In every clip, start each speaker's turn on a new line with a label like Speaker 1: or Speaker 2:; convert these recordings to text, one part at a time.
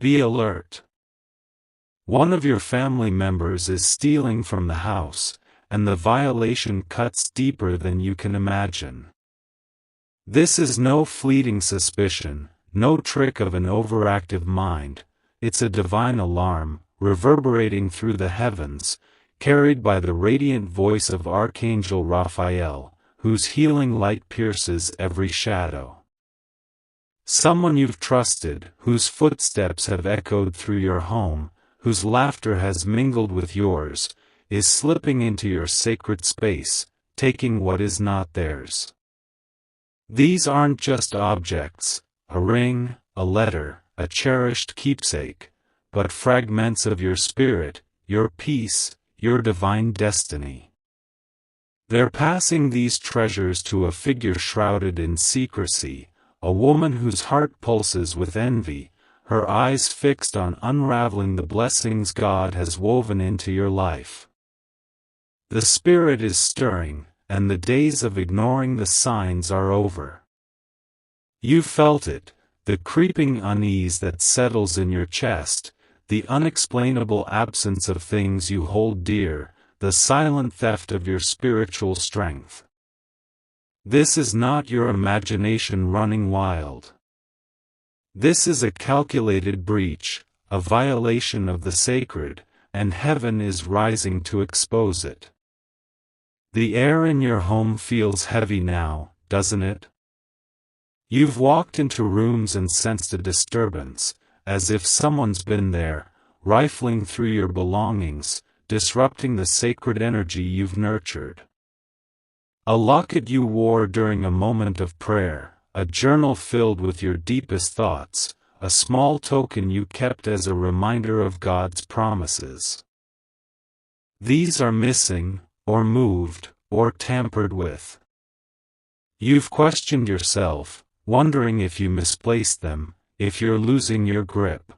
Speaker 1: Be alert. One of your family members is stealing from the house, and the violation cuts deeper than you can imagine. This is no fleeting suspicion, no trick of an overactive mind. It's a divine alarm, reverberating through the heavens, carried by the radiant voice of Archangel Raphael, whose healing light pierces every shadow. Someone you've trusted, whose footsteps have echoed through your home, whose laughter has mingled with yours, is slipping into your sacred space, taking what is not theirs. These aren't just objects, a ring, a letter, a cherished keepsake, but fragments of your spirit, your peace, your divine destiny. They're passing these treasures to a figure shrouded in secrecy, a woman whose heart pulses with envy, her eyes fixed on unraveling the blessings God has woven into your life. The spirit is stirring, and the days of ignoring the signs are over. You've felt it, the creeping unease that settles in your chest, the unexplainable absence of things you hold dear, the silent theft of your spiritual strength. This is not your imagination running wild. This is a calculated breach, a violation of the sacred, and heaven is rising to expose it. The air in your home feels heavy now, doesn't it? You've walked into rooms and sensed a disturbance, as if someone's been there, rifling through your belongings, disrupting the sacred energy you've nurtured. A locket you wore during a moment of prayer, a journal filled with your deepest thoughts, a small token you kept as a reminder of God's promises. These are missing, or moved, or tampered with. You've questioned yourself, wondering if you misplaced them, if you're losing your grip.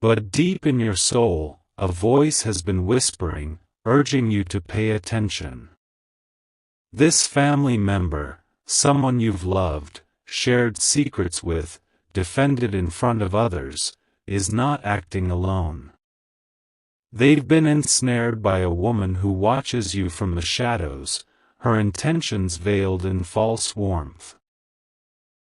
Speaker 1: But deep in your soul, a voice has been whispering, urging you to pay attention. This family member, someone you've loved, shared secrets with, defended in front of others, is not acting alone. They've been ensnared by a woman who watches you from the shadows, her intentions veiled in false warmth.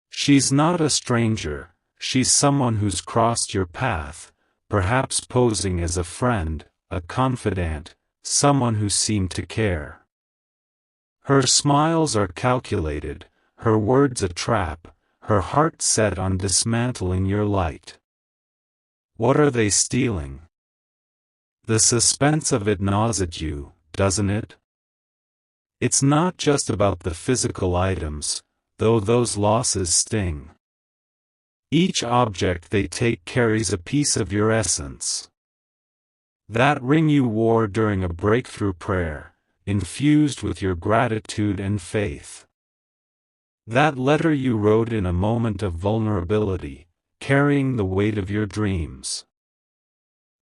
Speaker 1: She's not a stranger, she's someone who's crossed your path, perhaps posing as a friend, a confidant, someone who seemed to care. Her smiles are calculated, her words a trap, her heart set on dismantling your light. What are they stealing? The suspense of it gnaws at you, doesn't it? It's not just about the physical items, though those losses sting. Each object they take carries a piece of your essence. That ring you wore during a breakthrough prayer, infused with your gratitude and faith. That letter you wrote in a moment of vulnerability, carrying the weight of your dreams.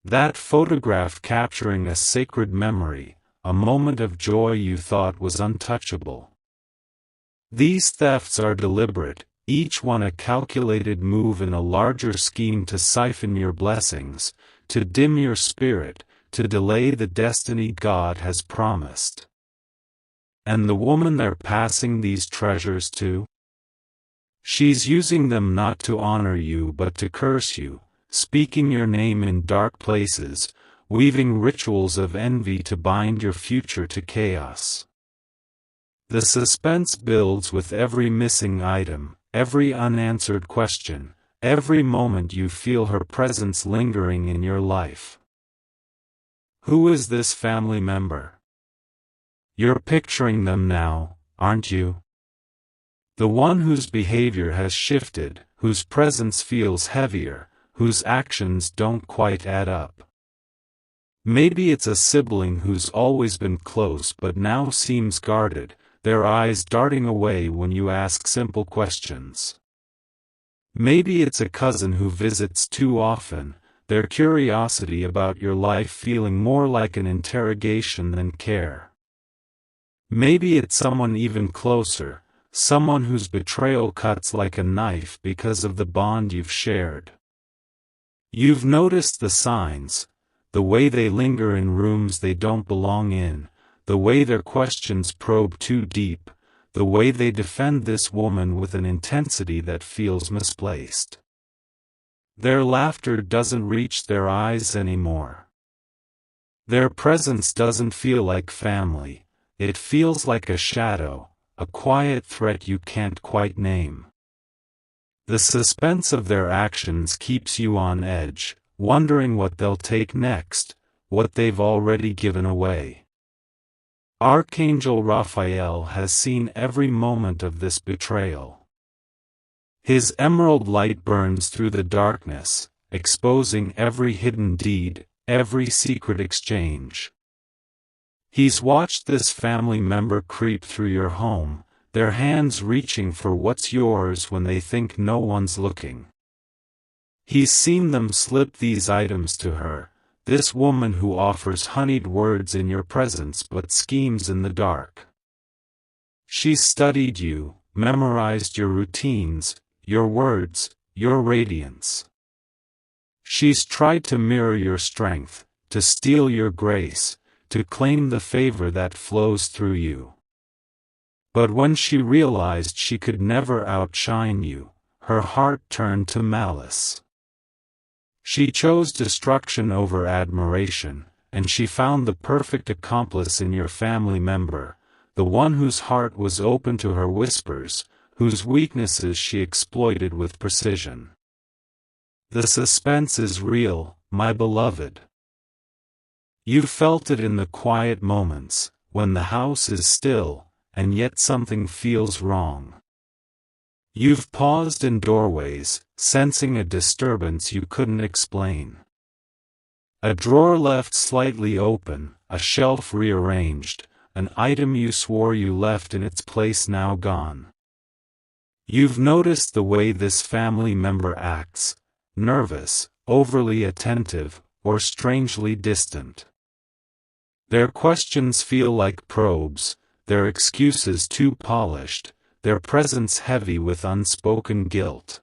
Speaker 1: That photograph capturing a sacred memory, a moment of joy you thought was untouchable. These thefts are deliberate, each one a calculated move in a larger scheme to siphon your blessings, to dim your spirit, to delay the destiny God has promised. And the woman they're passing these treasures to? She's using them not to honor you but to curse you, speaking your name in dark places, weaving rituals of envy to bind your future to chaos. The suspense builds with every missing item, every unanswered question, every moment you feel her presence lingering in your life. Who is this family member? You're picturing them now, aren't you? The one whose behavior has shifted, whose presence feels heavier, whose actions don't quite add up. Maybe it's a sibling who's always been close but now seems guarded, their eyes darting away when you ask simple questions. Maybe it's a cousin who visits too often, their curiosity about your life feeling more like an interrogation than care. Maybe it's someone even closer, someone whose betrayal cuts like a knife because of the bond you've shared. You've noticed the signs, the way they linger in rooms they don't belong in, the way their questions probe too deep, the way they defend this woman with an intensity that feels misplaced. Their laughter doesn't reach their eyes anymore. Their presence doesn't feel like family, it feels like a shadow, a quiet threat you can't quite name. The suspense of their actions keeps you on edge, wondering what they'll take next, what they've already given away. Archangel Raphael has seen every moment of this betrayal. His emerald light burns through the darkness, exposing every hidden deed, every secret exchange. He's watched this family member creep through your home, their hands reaching for what's yours when they think no one's looking. He's seen them slip these items to her, this woman who offers honeyed words in your presence but schemes in the dark. She's studied you, memorized your routines, your words, your radiance. She's tried to mirror your strength, to steal your grace, to claim the favor that flows through you. But when she realized she could never outshine you, her heart turned to malice. She chose destruction over admiration, and she found the perfect accomplice in your family member, the one whose heart was open to her whispers, whose weaknesses she exploited with precision. The suspense is real, my beloved. You felt it in the quiet moments, when the house is still, and yet something feels wrong. You've paused in doorways, sensing a disturbance you couldn't explain. A drawer left slightly open, a shelf rearranged, an item you swore you left in its place now gone. You've noticed the way this family member acts, nervous, overly attentive, or strangely distant. Their questions feel like probes, their excuses too polished, their presence heavy with unspoken guilt.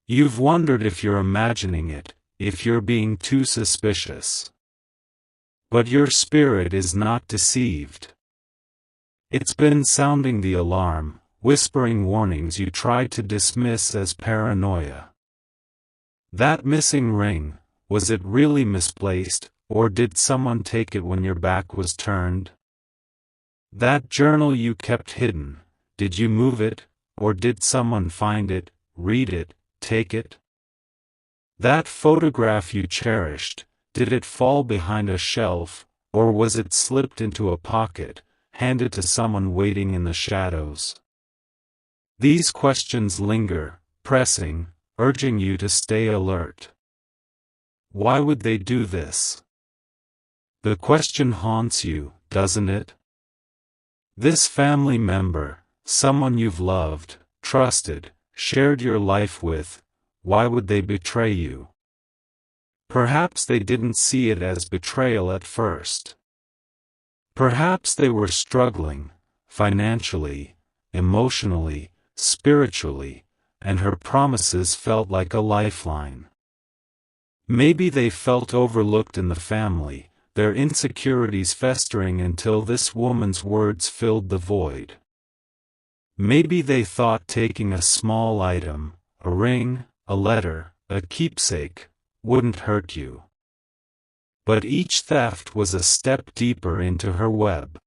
Speaker 1: You've wondered if you're imagining it, if you're being too suspicious. But your spirit is not deceived. It's been sounding the alarm, whispering warnings you tried to dismiss as paranoia. That missing ring, was it really misplaced, or did someone take it when your back was turned? That journal you kept hidden, did you move it, or did someone find it, read it, take it? That photograph you cherished, did it fall behind a shelf, or was it slipped into a pocket, handed to someone waiting in the shadows? These questions linger, pressing, urging you to stay alert. Why would they do this? The question haunts you, doesn't it? This family member, someone you've loved, trusted, shared your life with, why would they betray you? Perhaps they didn't see it as betrayal at first. Perhaps they were struggling, financially, emotionally, spiritually, and her promises felt like a lifeline. Maybe they felt overlooked in the family, their insecurities festering until this woman's words filled the void. Maybe they thought taking a small item, a ring, a letter, a keepsake, wouldn't hurt you. But each theft was a step deeper into her web.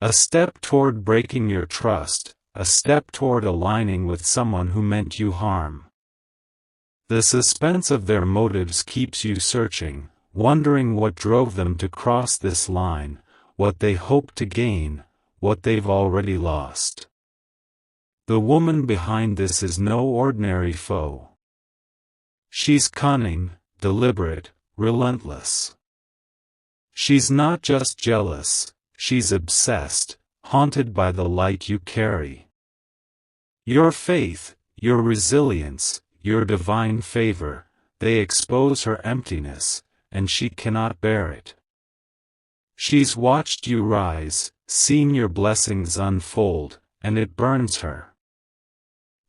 Speaker 1: A step toward breaking your trust, a step toward aligning with someone who meant you harm. The suspense of their motives keeps you searching, wondering what drove them to cross this line, what they hoped to gain, what they've already lost. The woman behind this is no ordinary foe. She's cunning, deliberate, relentless. She's not just jealous, she's obsessed, haunted by the light you carry. Your faith, your resilience, your divine favor, they expose her emptiness, and she cannot bear it. She's watched you rise, seen your blessings unfold, and it burns her.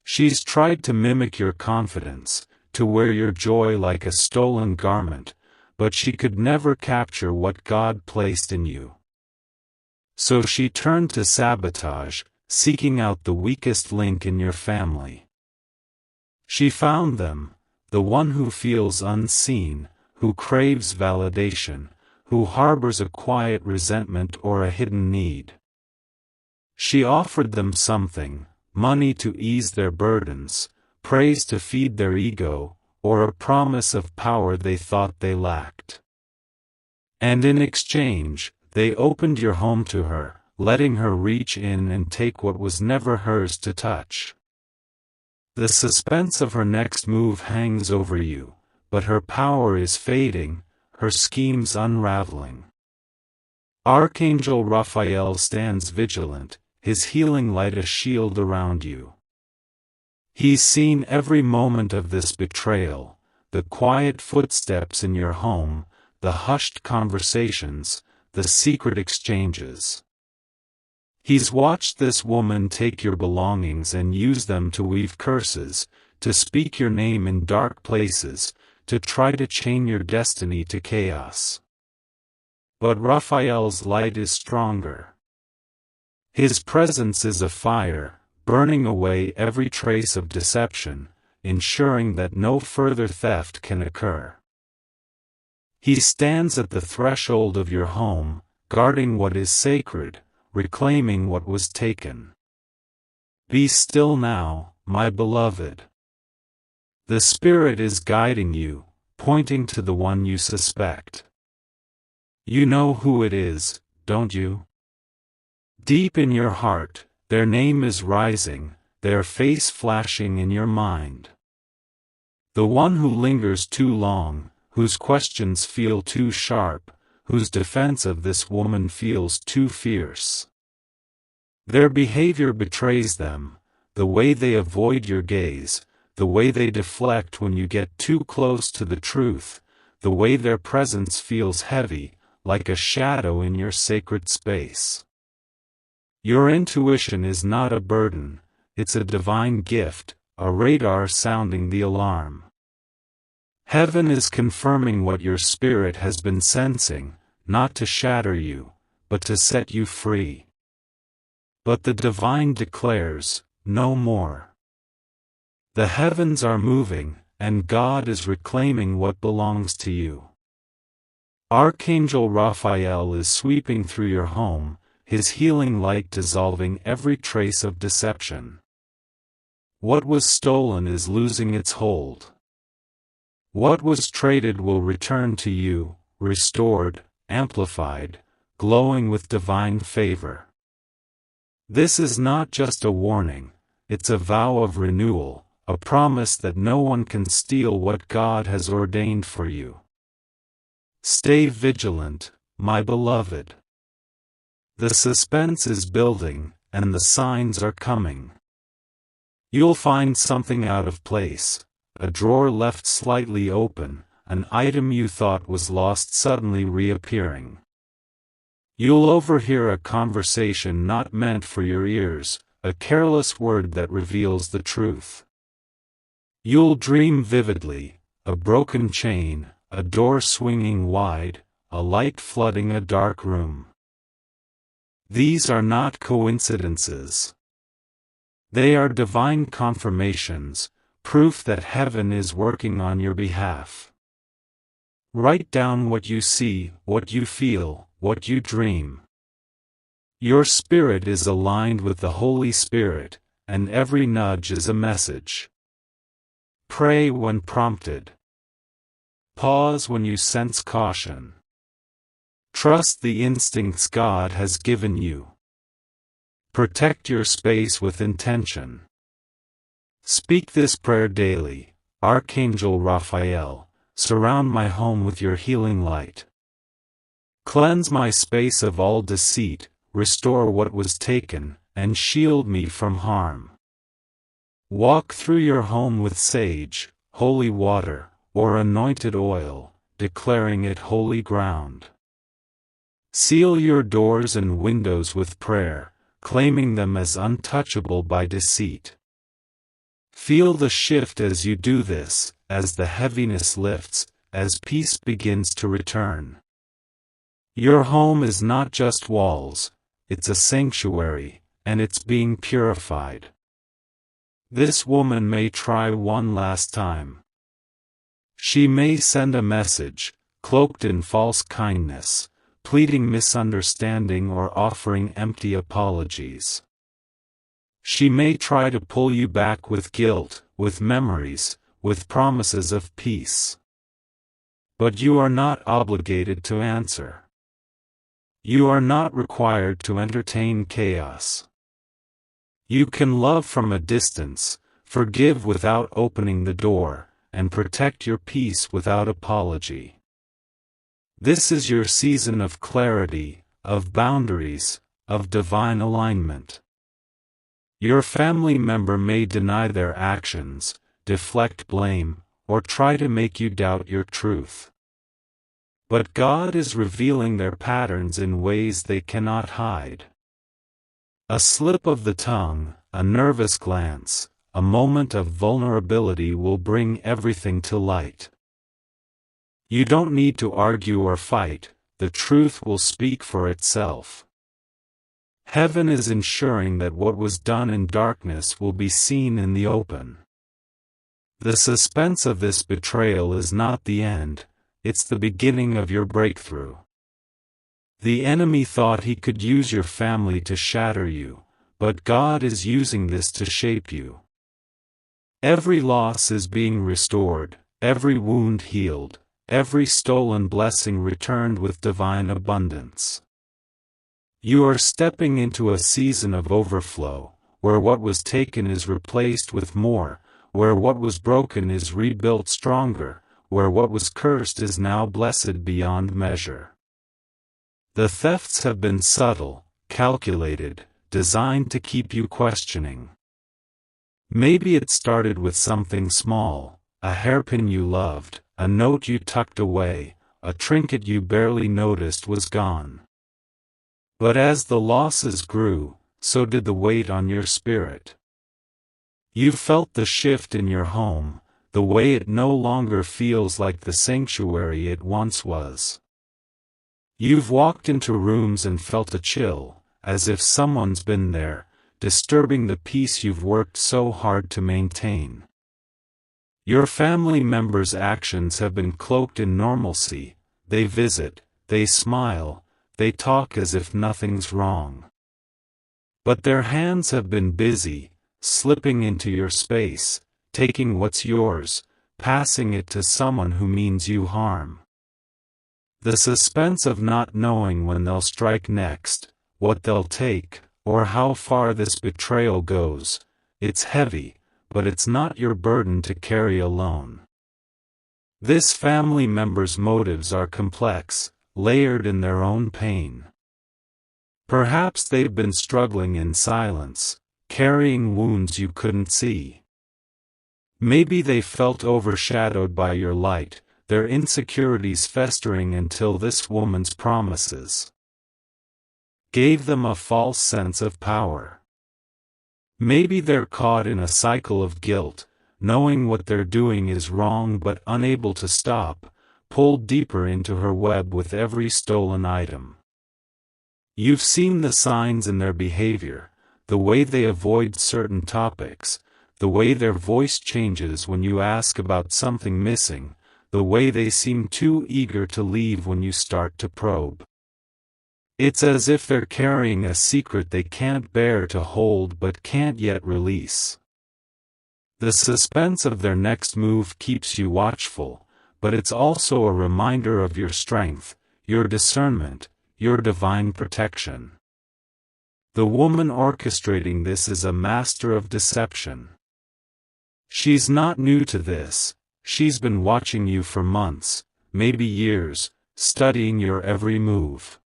Speaker 1: She's tried to mimic your confidence, to wear your joy like a stolen garment, but she could never capture what God placed in you. So she turned to sabotage, seeking out the weakest link in your family. She found them, the one who feels unseen, who craves validation, who harbors a quiet resentment or a hidden need. She offered them something, money to ease their burdens, praise to feed their ego, or a promise of power they thought they lacked. And in exchange, they opened your home to her, letting her reach in and take what was never hers to touch. The suspense of her next move hangs over you, but her power is fading, her schemes unraveling. Archangel Raphael stands vigilant, his healing light a shield around you. He's seen every moment of this betrayal, the quiet footsteps in your home, the hushed conversations, the secret exchanges. He's watched this woman take your belongings and use them to weave curses, to speak your name in dark places, to try to chain your destiny to chaos. But Raphael's light is stronger. His presence is a fire, burning away every trace of deception, ensuring that no further theft can occur. He stands at the threshold of your home, guarding what is sacred, reclaiming what was taken. Be still now, my beloved. The Spirit is guiding you, pointing to the one you suspect. You know who it is, don't you? Deep in your heart, their name is rising, their face flashing in your mind. The one who lingers too long, whose questions feel too sharp, whose defense of this woman feels too fierce. Their behavior betrays them, the way they avoid your gaze, the way they deflect when you get too close to the truth, the way their presence feels heavy, like a shadow in your sacred space. Your intuition is not a burden, it's a divine gift, a radar sounding the alarm. Heaven is confirming what your spirit has been sensing, not to shatter you, but to set you free. But the divine declares, no more. The heavens are moving, and God is reclaiming what belongs to you. Archangel Raphael is sweeping through your home, his healing light dissolving every trace of deception. What was stolen is losing its hold. What was traded will return to you, restored, amplified, glowing with divine favor. This is not just a warning, it's a vow of renewal, a promise that no one can steal what God has ordained for you. Stay vigilant, my beloved. The suspense is building, and the signs are coming. You'll find something out of place, a drawer left slightly open, an item you thought was lost suddenly reappearing. You'll overhear a conversation not meant for your ears, a careless word that reveals the truth. You'll dream vividly, a broken chain, a door swinging wide, a light flooding a dark room. These are not coincidences. They are divine confirmations, proof that heaven is working on your behalf. Write down what you see, what you feel, what you dream. Your spirit is aligned with the Holy Spirit, and every nudge is a message. Pray when prompted. Pause when you sense caution. Trust the instincts God has given you. Protect your space with intention. Speak this prayer daily, Archangel Raphael, surround my home with your healing light. Cleanse my space of all deceit, restore what was taken, and shield me from harm. Walk through your home with sage, holy water, or anointed oil, declaring it holy ground. Seal your doors and windows with prayer, claiming them as untouchable by deceit. Feel the shift as you do this, as the heaviness lifts, as peace begins to return. Your home is not just walls, it's a sanctuary, and it's being purified. This woman may try one last time. She may send a message, cloaked in false kindness, pleading misunderstanding or offering empty apologies. She may try to pull you back with guilt, with memories, with promises of peace. But you are not obligated to answer. You are not required to entertain chaos. You can love from a distance, forgive without opening the door, and protect your peace without apology. This is your season of clarity, of boundaries, of divine alignment. Your family member may deny their actions, deflect blame, or try to make you doubt your truth. But God is revealing their patterns in ways they cannot hide. A slip of the tongue, a nervous glance, a moment of vulnerability will bring everything to light. You don't need to argue or fight, the truth will speak for itself. Heaven is ensuring that what was done in darkness will be seen in the open. The suspense of this betrayal is not the end, it's the beginning of your breakthrough. The enemy thought he could use your family to shatter you, but God is using this to shape you. Every loss is being restored, every wound healed, every stolen blessing returned with divine abundance. You are stepping into a season of overflow, where what was taken is replaced with more, where what was broken is rebuilt stronger, where what was cursed is now blessed beyond measure. The thefts have been subtle, calculated, designed to keep you questioning. Maybe it started with something small, a hairpin you loved, a note you tucked away, a trinket you barely noticed was gone. But as the losses grew, so did the weight on your spirit. You felt the shift in your home, the way it no longer feels like the sanctuary it once was. You've walked into rooms and felt a chill, as if someone's been there, disturbing the peace you've worked so hard to maintain. Your family members' actions have been cloaked in normalcy, they visit, they smile, they talk as if nothing's wrong. But their hands have been busy, slipping into your space, taking what's yours, passing it to someone who means you harm. The suspense of not knowing when they'll strike next, what they'll take, or how far this betrayal goes, it's heavy, but it's not your burden to carry alone. This family member's motives are complex, layered in their own pain. Perhaps they've been struggling in silence, carrying wounds you couldn't see. Maybe they felt overshadowed by your light, their insecurities festering until this woman's promises gave them a false sense of power. Maybe they're caught in a cycle of guilt, knowing what they're doing is wrong but unable to stop, pulled deeper into her web with every stolen item. You've seen the signs in their behavior, the way they avoid certain topics, the way their voice changes when you ask about something missing, the way they seem too eager to leave when you start to probe. It's as if they're carrying a secret they can't bear to hold but can't yet release. The suspense of their next move keeps you watchful, but it's also a reminder of your strength, your discernment, your divine protection. The woman orchestrating this is a master of deception. She's not new to this, she's been watching you for months, maybe years, studying your every move.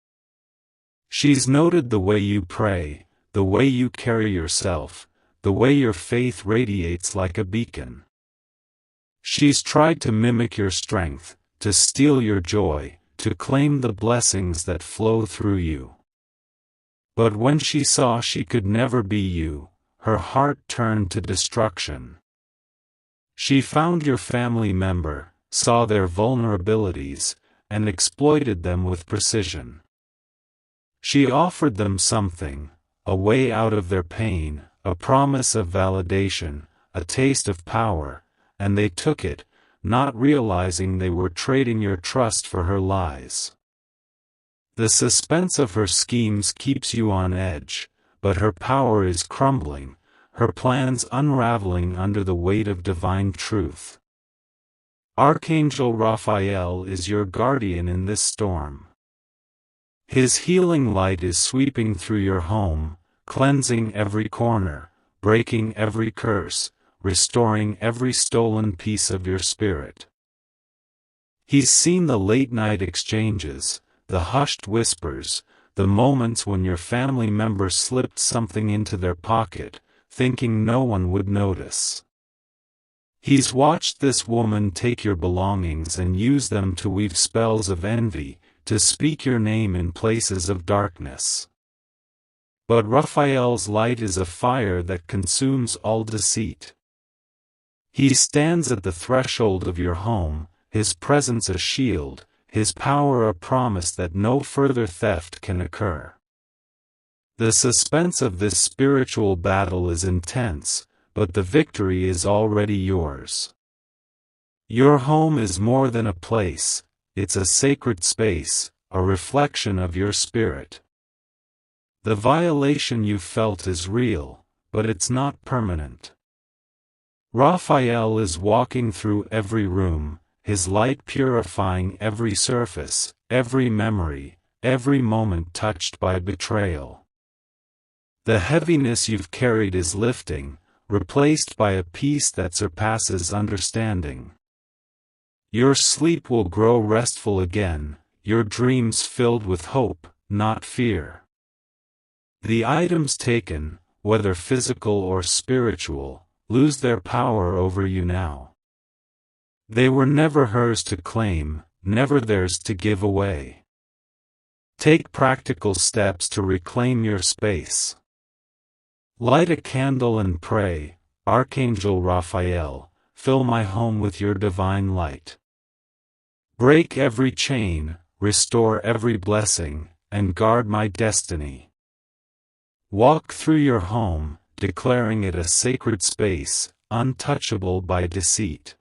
Speaker 1: She's noted the way you pray, the way you carry yourself, the way your faith radiates like a beacon. She's tried to mimic your strength, to steal your joy, to claim the blessings that flow through you. But when she saw she could never be you, her heart turned to destruction. She found your family member, saw their vulnerabilities, and exploited them with precision. She offered them something, a way out of their pain, a promise of validation, a taste of power, and they took it, not realizing they were trading your trust for her lies. The suspense of her schemes keeps you on edge, but her power is crumbling, her plans unraveling under the weight of divine truth. Archangel Raphael is your guardian in this storm. His healing light is sweeping through your home, cleansing every corner, breaking every curse, restoring every stolen piece of your spirit. He's seen the late-night exchanges, the hushed whispers, the moments when your family member slipped something into their pocket, thinking no one would notice. He's watched this woman take your belongings and use them to weave spells of envy, to speak your name in places of darkness. But Raphael's light is a fire that consumes all deceit. He stands at the threshold of your home, his presence a shield, his power a promise that no further theft can occur. The suspense of this spiritual battle is intense, but the victory is already yours. Your home is more than a place, it's a sacred space, a reflection of your spirit. The violation you felt is real, but it's not permanent. Raphael is walking through every room, his light purifying every surface, every memory, every moment touched by betrayal. The heaviness you've carried is lifting, replaced by a peace that surpasses understanding. Your sleep will grow restful again, your dreams filled with hope, not fear. The items taken, whether physical or spiritual, lose their power over you now. They were never hers to claim, never theirs to give away. Take practical steps to reclaim your space. Light a candle and pray, Archangel Raphael, fill my home with your divine light. Break every chain, restore every blessing, and guard my destiny. Walk through your home, declaring it a sacred space, untouchable by deceit.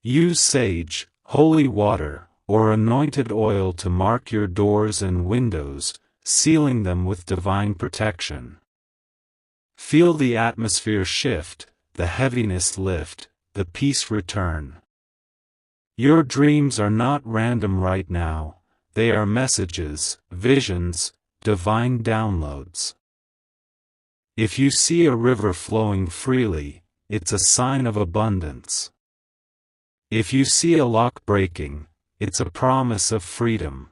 Speaker 1: Use sage, holy water, or anointed oil to mark your doors and windows, sealing them with divine protection. Feel the atmosphere shift, the heaviness lift, the peace return. Your dreams are not random right now, they are messages, visions, divine downloads. If you see a river flowing freely, it's a sign of abundance. If you see a lock breaking, it's a promise of freedom.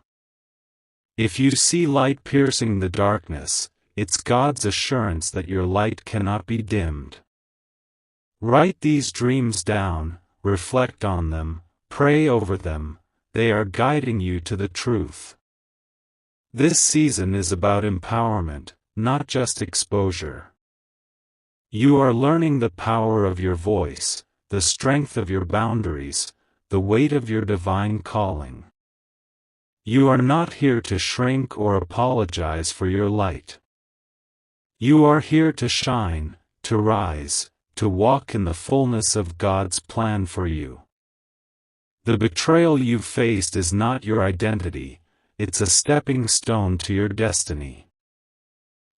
Speaker 1: If you see light piercing the darkness, it's God's assurance that your light cannot be dimmed. Write these dreams down, reflect on them, pray over them, they are guiding you to the truth. This season is about empowerment, not just exposure. You are learning the power of your voice, the strength of your boundaries, the weight of your divine calling. You are not here to shrink or apologize for your light. You are here to shine, to rise, to walk in the fullness of God's plan for you. The betrayal you faced is not your identity, it's a stepping stone to your destiny.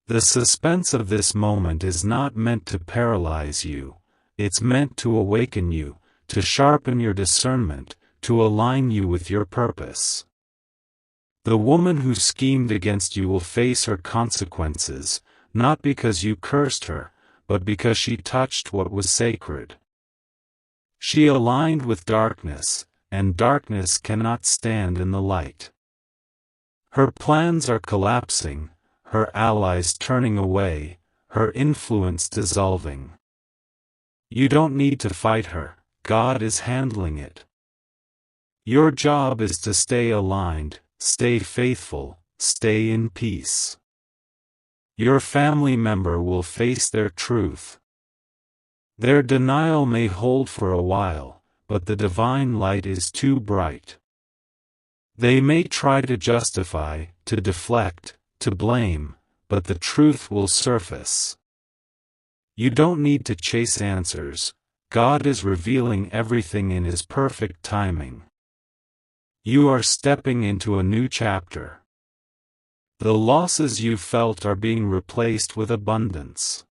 Speaker 1: The suspense of this moment is not meant to paralyze you, it's meant to awaken you, to sharpen your discernment, to align you with your purpose. The woman who schemed against you will face her consequences, not because you cursed her, but because she touched what was sacred. She aligned with darkness, and darkness cannot stand in the light. Her plans are collapsing, her allies turning away, her influence dissolving. You don't need to fight her, God is handling it. Your job is to stay aligned, stay faithful, stay in peace. Your family member will face their truth. Their denial may hold for a while, but the divine light is too bright. They may try to justify, to deflect, to blame, but the truth will surface. You don't need to chase answers. God is revealing everything in His perfect timing. You are stepping into a new chapter. The losses you've felt are being replaced with abundance.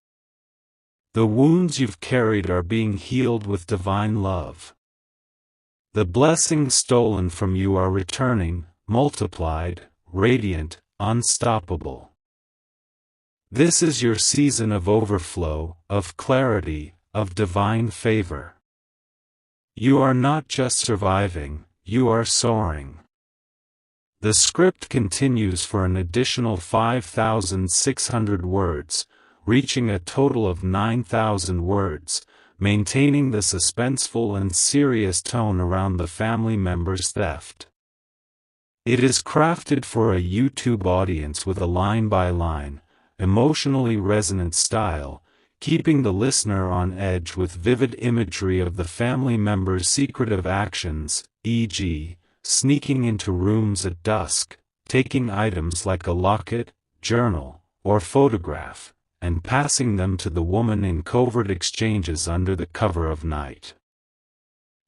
Speaker 1: The wounds you've carried are being healed with divine love. The blessings stolen from you are returning, multiplied, radiant, unstoppable. This is your season of overflow, of clarity, of divine favor. You are not just surviving, you are soaring. The script continues for an additional 5,600 words, reaching a total of 9,000 words, maintaining the suspenseful and serious tone around the family member's theft. It is crafted for a YouTube audience with a line-by-line, emotionally resonant style, keeping the listener on edge with vivid imagery of the family member's secretive actions, e.g., sneaking into rooms at dusk, taking items like a locket, journal, or photograph, and passing them to the woman in covert exchanges under the cover of night.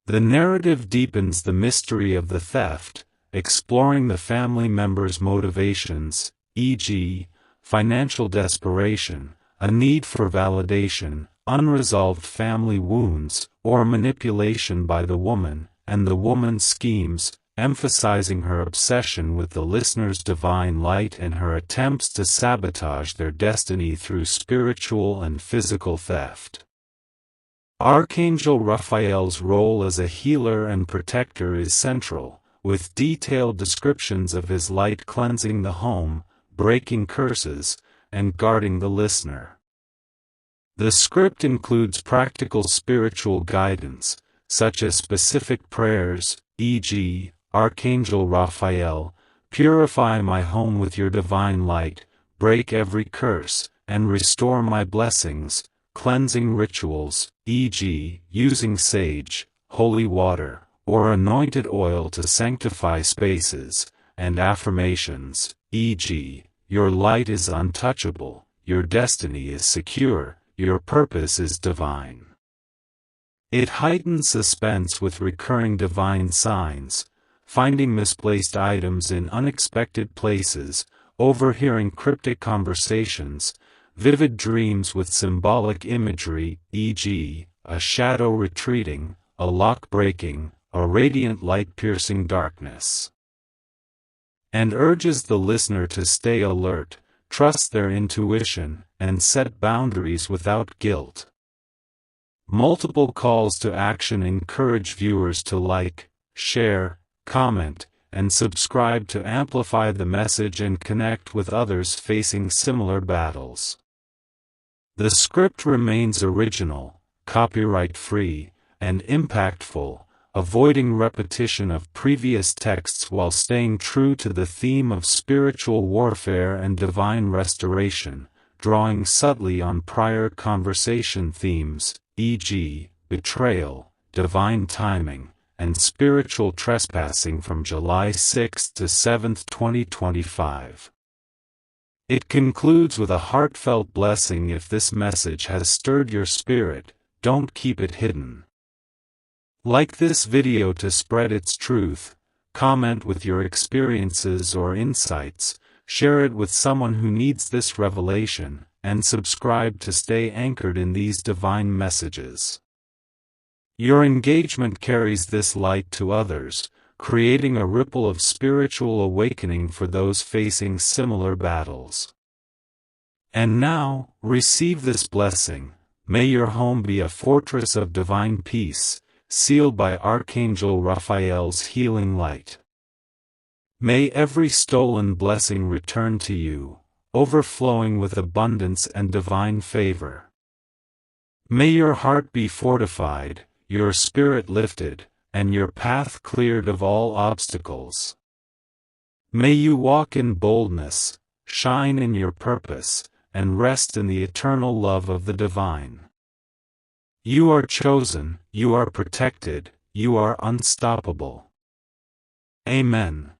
Speaker 1: The narrative deepens the mystery of the theft, exploring the family member's motivations, e.g., financial desperation, a need for validation, unresolved family wounds, or manipulation by the woman, and the woman's schemes, emphasizing her obsession with the listener's divine light and her attempts to sabotage their destiny through spiritual and physical theft. Archangel Raphael's role as a healer and protector is central, with detailed descriptions of his light cleansing the home, breaking curses, and guarding the listener. The script includes practical spiritual guidance, such as specific prayers, e.g., Archangel Raphael, purify my home with your divine light, break every curse, and restore my blessings, cleansing rituals, e.g., using sage, holy water, or anointed oil to sanctify spaces, and affirmations, e.g., your light is untouchable, your destiny is secure, your purpose is divine. It heightens suspense with recurring divine signs, finding misplaced items in unexpected places, overhearing cryptic conversations, vivid dreams with symbolic imagery, e.g., a shadow retreating, a lock breaking, a radiant light piercing darkness. And urges the listener to stay alert, trust their intuition, and set boundaries without guilt. Multiple calls to action encourage viewers to like, share, comment, and subscribe to amplify the message and connect with others facing similar battles. The script remains original, copyright-free, and impactful, avoiding repetition of previous texts while staying true to the theme of spiritual warfare and divine restoration, drawing subtly on prior conversation themes, e.g., betrayal, divine timing, and spiritual trespassing from July 6 to 7, 2025. It concludes with a heartfelt blessing. If this message has stirred your spirit, don't keep it hidden. Like this video to spread its truth, comment with your experiences or insights, share it with someone who needs this revelation, and subscribe to stay anchored in these divine messages. Your engagement carries this light to others, creating a ripple of spiritual awakening for those facing similar battles. And now, receive this blessing. May your home be a fortress of divine peace, sealed by Archangel Raphael's healing light. May every stolen blessing return to you, overflowing with abundance and divine favor. May your heart be fortified, your spirit lifted, and your path cleared of all obstacles. May you walk in boldness, shine in your purpose, and rest in the eternal love of the divine. You are chosen, you are protected, you are unstoppable. Amen.